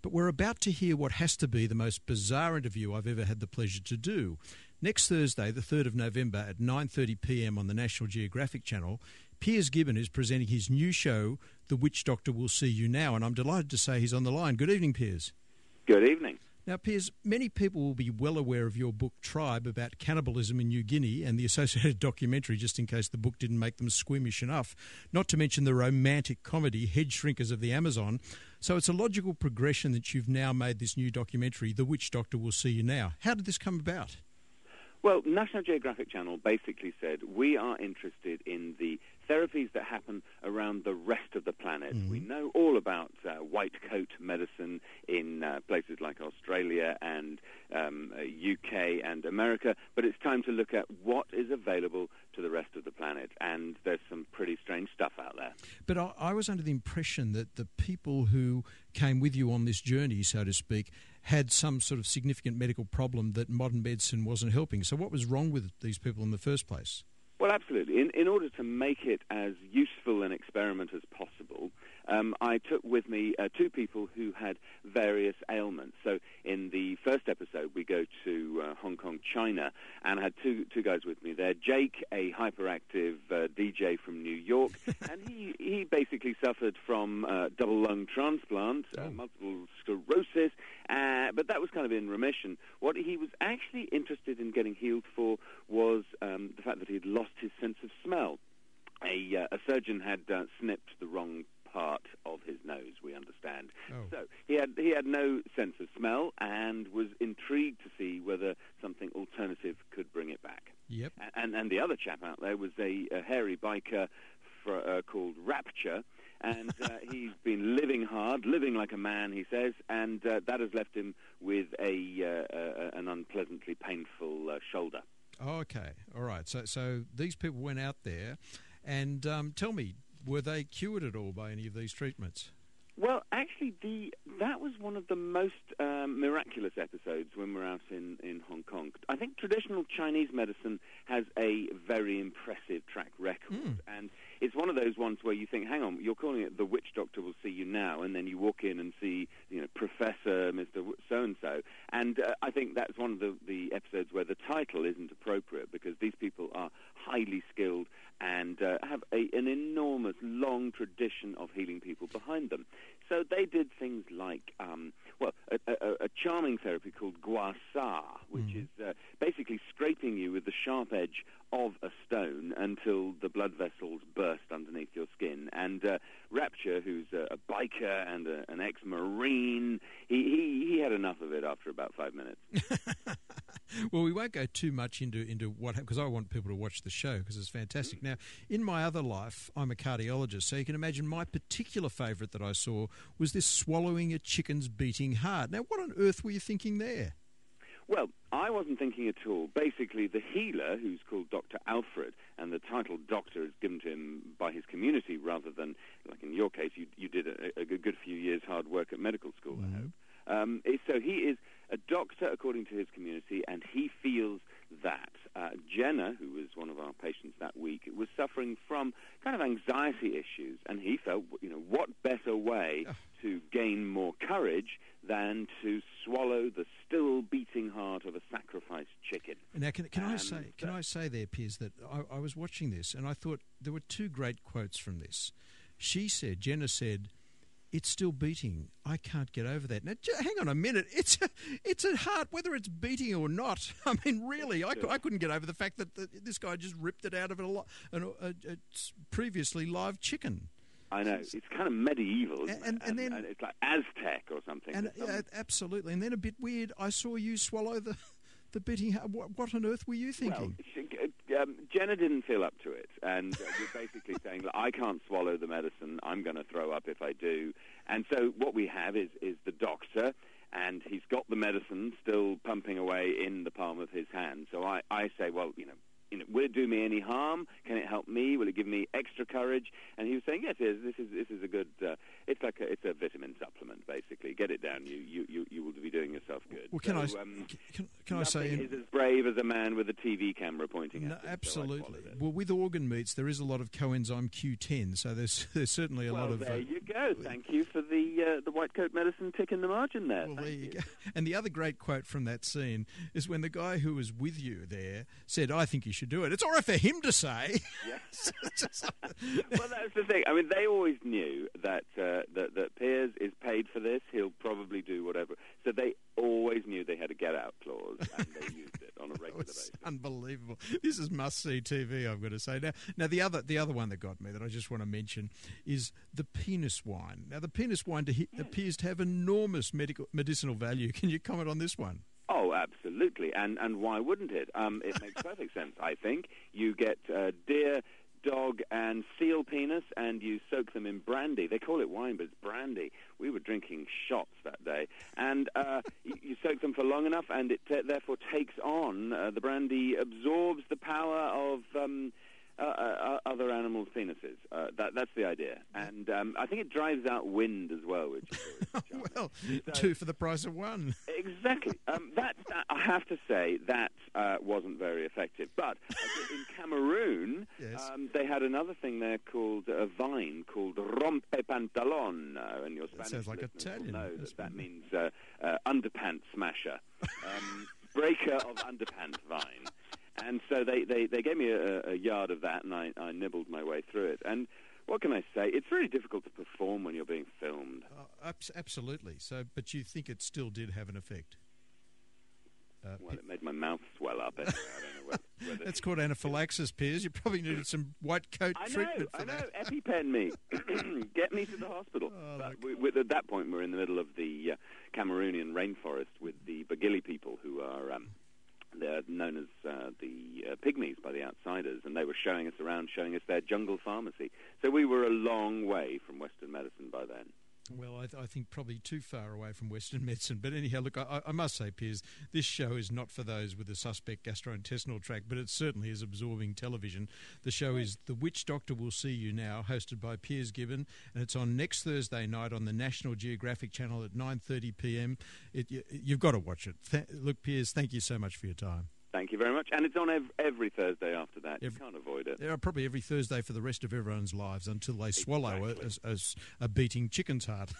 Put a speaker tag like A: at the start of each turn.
A: but we're about to hear what has to be the most bizarre interview I've ever had the pleasure to do. Next Thursday, the 3rd of November at 9:30pm on the National Geographic Channel, Piers Gibbon is presenting his new show, The Witchdoctor Will See You Now, and I'm delighted to say he's on the line. Good evening, Piers.
B: Good evening.
A: Now, Piers, many people will be well aware of your book Tribe about cannibalism in New Guinea and the associated documentary, just in case the book didn't make them squeamish enough, not to mention the romantic comedy Head Shrinkers of the Amazon. So it's a logical progression that you've now made this new documentary, The Witchdoctor Will See You Now. How did this come about?
B: Well, National Geographic Channel basically said, we are interested in the therapies that happen around the rest of the planet. We know all about white coat medicine in places like Australia and UK and America, but it's time to look at what is available to the rest of the planet, and there's some pretty strange stuff out there.
A: But I was under the impression that the people who came with you on this journey, so to speak, had some sort of significant medical problem that modern medicine wasn't helping. So what was wrong with these people in the first place?
B: Well, absolutely. In order to make it as useful an experiment as possible, I took with me two people who had various ailments. So in the first episode, we go to Hong Kong, China, and I had two guys with me there. Jake, a hyperactive DJ from New York, and he basically suffered from double lung transplant, multiple sclerosis, but that was kind of in remission. What he was actually interested in getting healed for was the fact that he'd lost his sense of smell. A surgeon had snipped the wrong part of his nose, we understand. So he had no sense of smell and was intrigued to see whether something alternative could bring it back.
A: Yep.
B: And the other chap out there was a hairy biker called Rapture, and he's been living hard, living like a man, he says, and that has left him with an unpleasantly painful shoulder.
A: Okay, all right. So these people went out there, and tell me, were they cured at all by any of these treatments?
B: Well, actually, that was one of the most miraculous episodes when we're out in Hong Kong. I think traditional Chinese medicine has a very impressive track record, and it's one of those ones where you think, hang on, you're calling it The Witchdoctor Will See You Now, and then you walk in and see, Professor Mr. So-and-so, and I think that's one of the episodes where the title isn't appropriate, because these people are highly skilled and have an enormous, long tradition of healing people behind them. So they did things like, a charming therapy called gua sha, which is basically scraping you with the sharp edge of a stone until the blood vessels burst underneath your skin. And Rapture, who's a biker and an ex-Marine, he had enough of it after about 5 minutes.
A: Well, we won't go too much into what, because I want people to watch the show because it's fantastic. Now, in my other life, I'm a cardiologist, so you can imagine my particular favourite that I saw was this swallowing a chicken's beating heart. Now, what on earth were you thinking there?
B: Well, I wasn't thinking at all. Basically, the healer, who's called Dr. Alfred, and the title doctor is given to him by his community rather than, like in your case, you did a good few years hard work at medical school, I hope. So he is a doctor according to his community, and he feels that Jenna, who was one of our patients that week, was suffering from kind of anxiety issues, and he felt, what better way to gain more courage than to swallow the still beating heart of a sacrificed chicken.
A: Now, can I say there, Piers, that I was watching this and I thought there were two great quotes from this. Jenna said, "It's still beating. I can't get over that." Now, hang on a minute. It's a heart, whether it's beating or not. I mean, really, I couldn't get over the fact that this guy just ripped it out of a previously live chicken.
B: I know. It's kind of medieval, isn't
A: and then
B: it's like Aztec or something.
A: Absolutely. And then a bit weird, I saw you swallow the beating heart. What on earth were you thinking?
B: Well, Jenna didn't feel up to it, and we're basically saying, I can't swallow the medicine, I'm going to throw up if I do. And so what we have is the doctor, and he's got the medicine still pumping away in the palm of his hand. So I say, well, will it do me any harm? Can it help me? Will it give me extra courage? And he was saying, yes, this is a good. It's a vitamin supplement, basically. Get it down. You will be doing yourself good.
A: Well, can I say?
B: Nothing is as brave as a man with a TV camera pointing at him.
A: Absolutely. So well, with organ meats, there is a lot of coenzyme Q10, so there's certainly a lot of.
B: There you go. Thank you for the white coat medicine tick in the margin there.
A: Well, there you go. And the other great quote from that scene is when the guy who was with you there said, "I think you should do it." It's all right for him to say.
B: Yes. Well, that's the thing. I mean, they always knew that Piers is paid for this. He'll probably do whatever. So they always knew they had a get-out clause, and they used it on a regular basis.
A: Unbelievable. This is must-see TV, I've got to say. Now the other one that got me that I just want to mention is the penis wine. Now, the penis wine appears to have enormous medicinal value. Can you comment on this one?
B: Oh, absolutely. And why wouldn't it? It makes perfect sense, I think. You get deer, dog, and seal penis, and you soak them in brandy. They call it wine, but it's brandy. We were drinking shots that day. And you soak them for long enough, and it therefore takes on, the brandy absorbs the power of other animals' penises. That's the idea. And I think it drives out wind as well, which is always
A: well, two for the price of one.
B: Exactly. I have to say, that wasn't very effective. But in Cameroon,
A: yes.
B: They had another thing there called a vine called rompe pantalon. And your Spanish
A: sounds like
B: listeners
A: Italian.
B: will know that means underpants smasher. Breaker of underpants vine. And so they gave me a yard of that, and I nibbled my way through it. And what can I say? It's really difficult to perform when you're being filmed.
A: Absolutely. So, but you think it still did have an effect?
B: Well, it made my mouth swell up. Anyway. I don't know whether
A: That's called anaphylaxis, Piers. You probably needed some white coat treatment for that.
B: I know. EpiPen me. Get me to the hospital. But at that point, we're in the middle of the Cameroonian rainforest with the Bagili people, who are... they're known as the pygmies by the outsiders, and they were showing us around, showing us their jungle pharmacy. So we were a long way from Western medicine by then.
A: Well, I think probably too far away from Western medicine. But anyhow, look, I must say, Piers, this show is not for those with a suspect gastrointestinal tract, but it certainly is absorbing television. The show is The Witchdoctor Will See You Now, hosted by Piers Gibbon, and it's on next Thursday night on the National Geographic Channel at 9:30 p.m. You've got to watch it. Look, Piers, thank you so much for your time.
B: Thank you very much. And it's on every Thursday after that. You can't avoid it.
A: Probably every Thursday for the rest of everyone's lives until they swallow a beating chicken's heart.